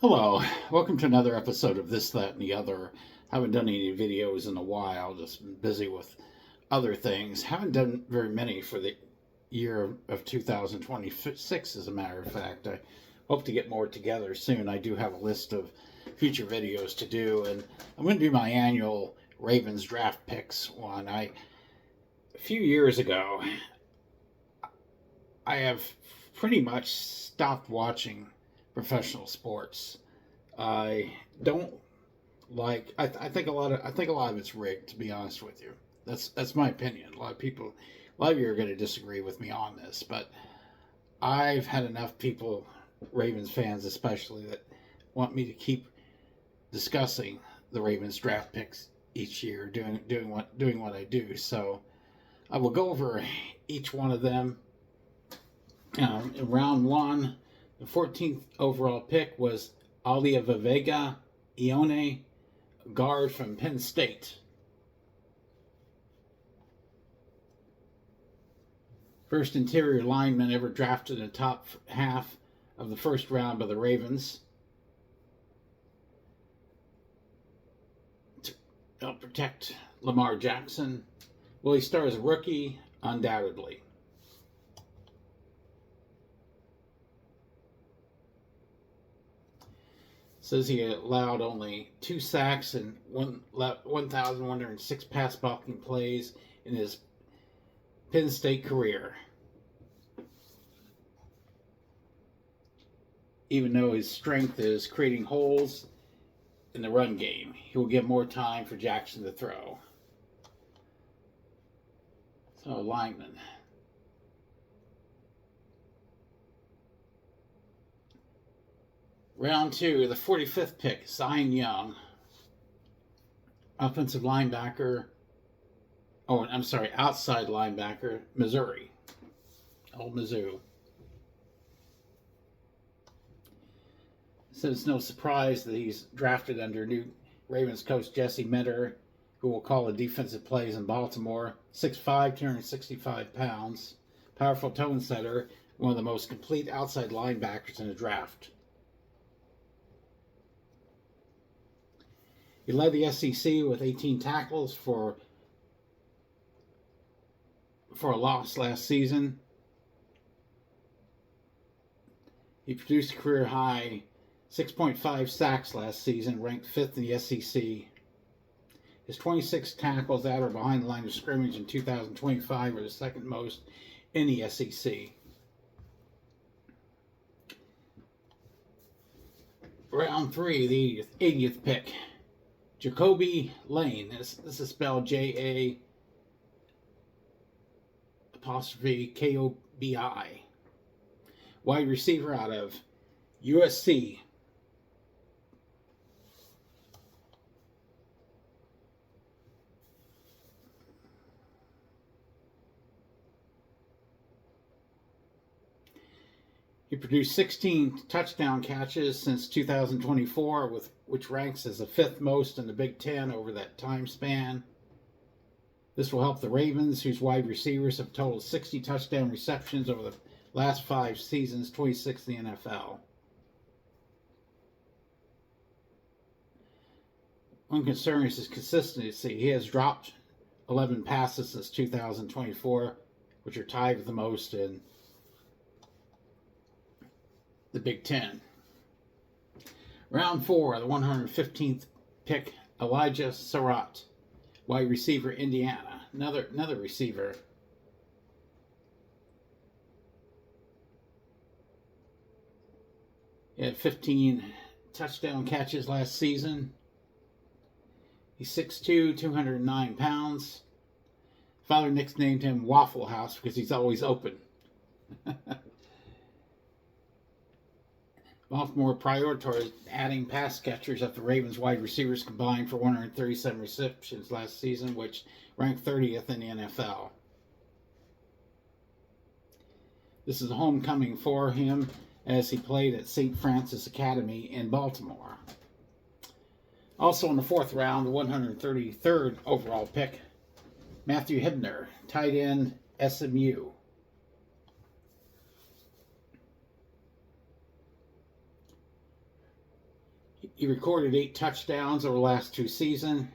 Hello, welcome to another episode of This, That, and the Other. Haven't done any videos in a while, just been busy with other things. Haven't done very many for the year of 2026, as a matter of fact. I hope to get more together soon. I do have a list of future videos to do, and I'm going to do my annual Ravens draft picks one. A few years ago, I have pretty much stopped watching professional sports. I don't like. I think a lot of it's rigged. To be honest with you, that's my opinion. A lot of you are going to disagree with me on this, but I've had enough people, Ravens fans especially, that want me to keep discussing the Ravens draft picks each year, doing what I do. So I will go over each one of them. In round one, the 14th overall pick was Vega Ione, guard from Penn State. First interior lineman ever drafted in the top half of the first round by the Ravens. To help protect Lamar Jackson. Will he start as a rookie? Undoubtedly. Says he allowed only 2 sacks and 1,106 pass blocking plays in his Penn State career. Even though his strength is creating holes in the run game, he will give more time for Jackson to throw. So, lineman. Round two, the 45th pick, Zion Young, offensive linebacker. Oh, I'm sorry, outside linebacker, Missouri. Old Mizzou. So it's no surprise that he's drafted under new Ravens coach Jesse Minter, who will call the defensive plays in Baltimore. 6'5", 265 pounds. Powerful tone setter, one of the most complete outside linebackers in the draft. He led the SEC with 18 tackles for a loss last season. He produced a career high 6.5 sacks last season, ranked 5th in the SEC. His 26 tackles at or behind the line of scrimmage in 2025 are the second most in the SEC. Round three, the 80th pick. Jacoby Lane. This is spelled J-A''Kobi. Wide receiver out of USC. He produced 16 touchdown catches since 2024, which ranks as the 5th most in the Big Ten over that time span. This will help the Ravens, whose wide receivers have totaled 60 touchdown receptions over the last 5 seasons, 26 in the NFL. One concern is his consistency. He has dropped 11 passes since 2024, which are tied with the most in the Big Ten. Round four, the 115th pick, Elijah Surratt, wide receiver, Indiana. Another receiver. He had 15 touchdown catches last season. He's 6'2", 209 pounds. Father nicknamed him Waffle House because he's always open. Baltimore prioritized adding pass catchers after the Ravens wide receivers combined for 137 receptions last season, which ranked 30th in the NFL. This is a homecoming for him as he played at St. Francis Academy in Baltimore. Also in the 4th round, the 133rd overall pick, Matthew Hibner, tight end, SMU. He recorded 8 touchdowns over the last 2 seasons,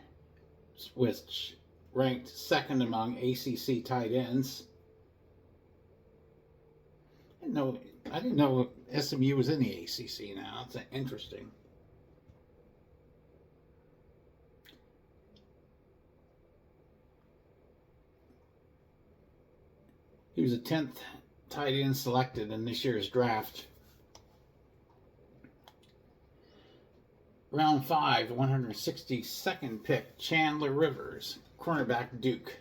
which ranked second among ACC tight ends. I didn't know SMU was in the ACC now. That's interesting. He was the 10th tight end selected in this year's draft. Round 5, the 162nd pick, Chandler Rivers, cornerback, Duke.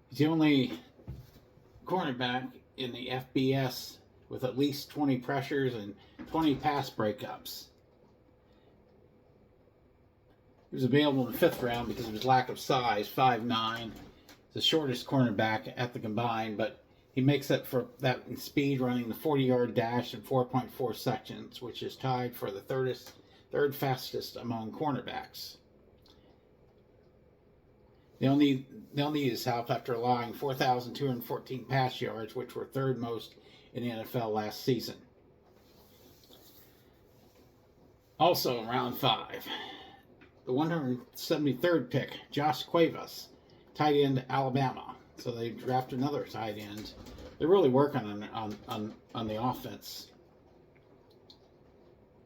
He's the only cornerback in the FBS with at least 20 pressures and 20 pass breakups. He was available in the 5th round because of his lack of size, 5'9", the shortest cornerback at the combine, but he makes up for that in speed, running the 40-yard dash in 4.4 seconds, which is tied for the third fastest among cornerbacks. They'll need his help after allowing 4,214 pass yards, which were third most in the NFL last season. Also in round 5, the 173rd pick, Josh Cuevas, tight end, Alabama. So they draft another tight end. They're really working on the offense.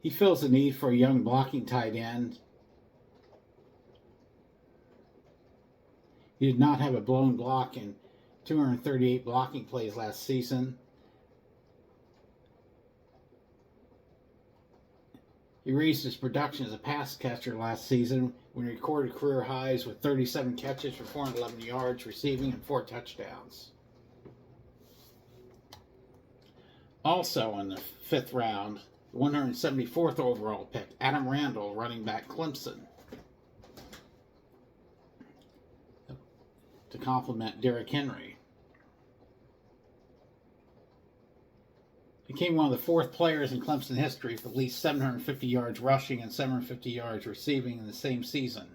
He fills the need for a young blocking tight end. He did not have a blown block in 238 blocking plays last season. He raised his production as a pass catcher last season when he recorded career highs with 37 catches for 411 yards receiving and 4 touchdowns. Also in the 5th round, the 174th overall pick, Adam Randall, running back, Clemson, to complement Derrick Henry. Became one of the 4th players in Clemson history with at least 750 yards rushing and 750 yards receiving in the same season.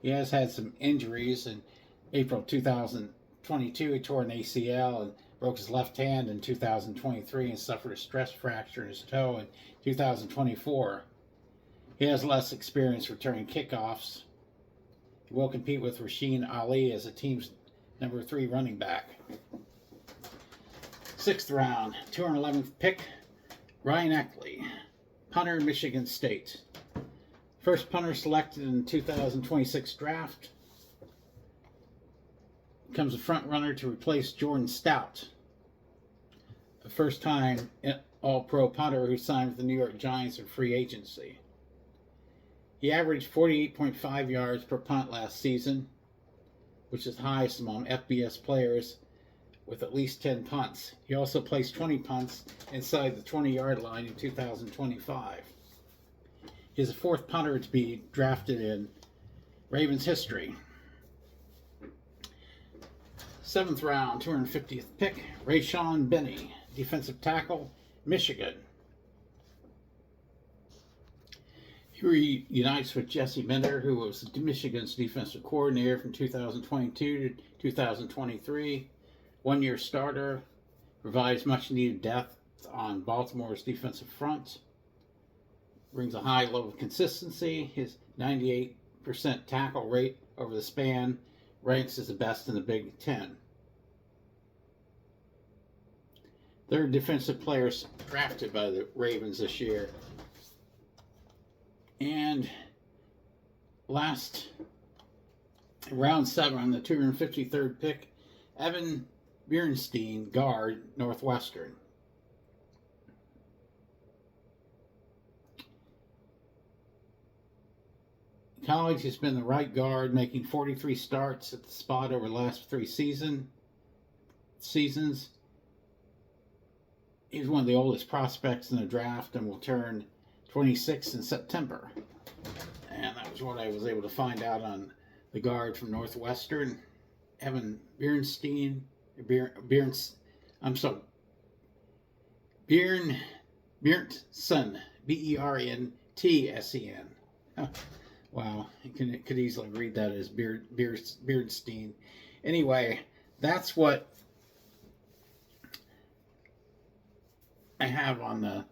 He has had some injuries. In April 2022, he tore an ACL and broke his left hand in 2023 and suffered a stress fracture in his toe in 2024. He has less experience returning kickoffs. He will compete with Rasheen Ali as the team's number 3 running back. 6th round, 211th pick, Ryan Eckley, punter, Michigan State. First punter selected in the 2026 draft. Becomes a front runner to replace Jordan Stout, a first-time All-Pro punter who signed with the New York Giants in free agency. He averaged 48.5 yards per punt last season, which is highest among FBS players with at least 10 punts. He also placed 20 punts inside the 20-yard line in 2025. He is the 4th punter to be drafted in Ravens history. 7th round, 250th pick, Rayshawn Benny, defensive tackle, Michigan. He reunites with Jesse Minter, who was Michigan's defensive coordinator from 2022 to 2023. 1-year starter, provides much needed depth on Baltimore's defensive front. Brings a high level of consistency. His 98% tackle rate over the span ranks as the best in the Big Ten. 3rd defensive players drafted by the Ravens this year. And last, round 7 on the 253rd pick, Evan Bernstein, guard, Northwestern. In college, he's been the right guard, making 43 starts at the spot over the last 3 seasons. He's one of the oldest prospects in the draft and will turn 26 in September. And that was what I was able to find out on the guard from Northwestern, Evan Bernstein. Bjornson, Berntsen. Wow, you could easily read that as Beardstein. Anyway, that's what I have on the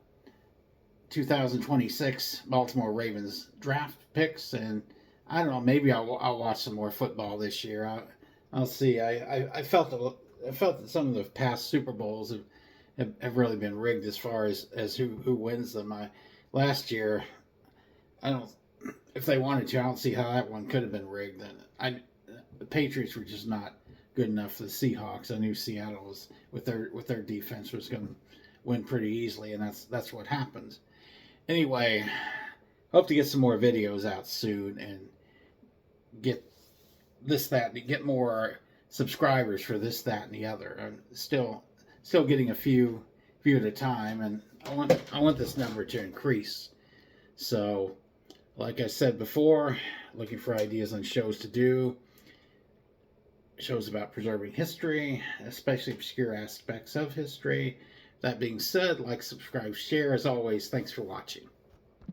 2026 Baltimore Ravens draft picks, and I don't know. Maybe I'll watch some more football this year. I'll see. I felt that some of the past Super Bowls have really been rigged as far as who wins them. Last year, I don't. If they wanted to, I don't see how that one could have been rigged. The Patriots were just not good enough for the Seahawks. I knew Seattle was with their defense was going to win pretty easily, and that's what happened. Anyway, hope to get some more videos out soon and get get more subscribers for this, that, and the other. I'm still getting a few at a time, and I want this number to increase. So, like I said before, looking for ideas on shows to do. Shows about preserving history, especially obscure aspects of history. That being said, like, subscribe, share. As always, thanks for watching.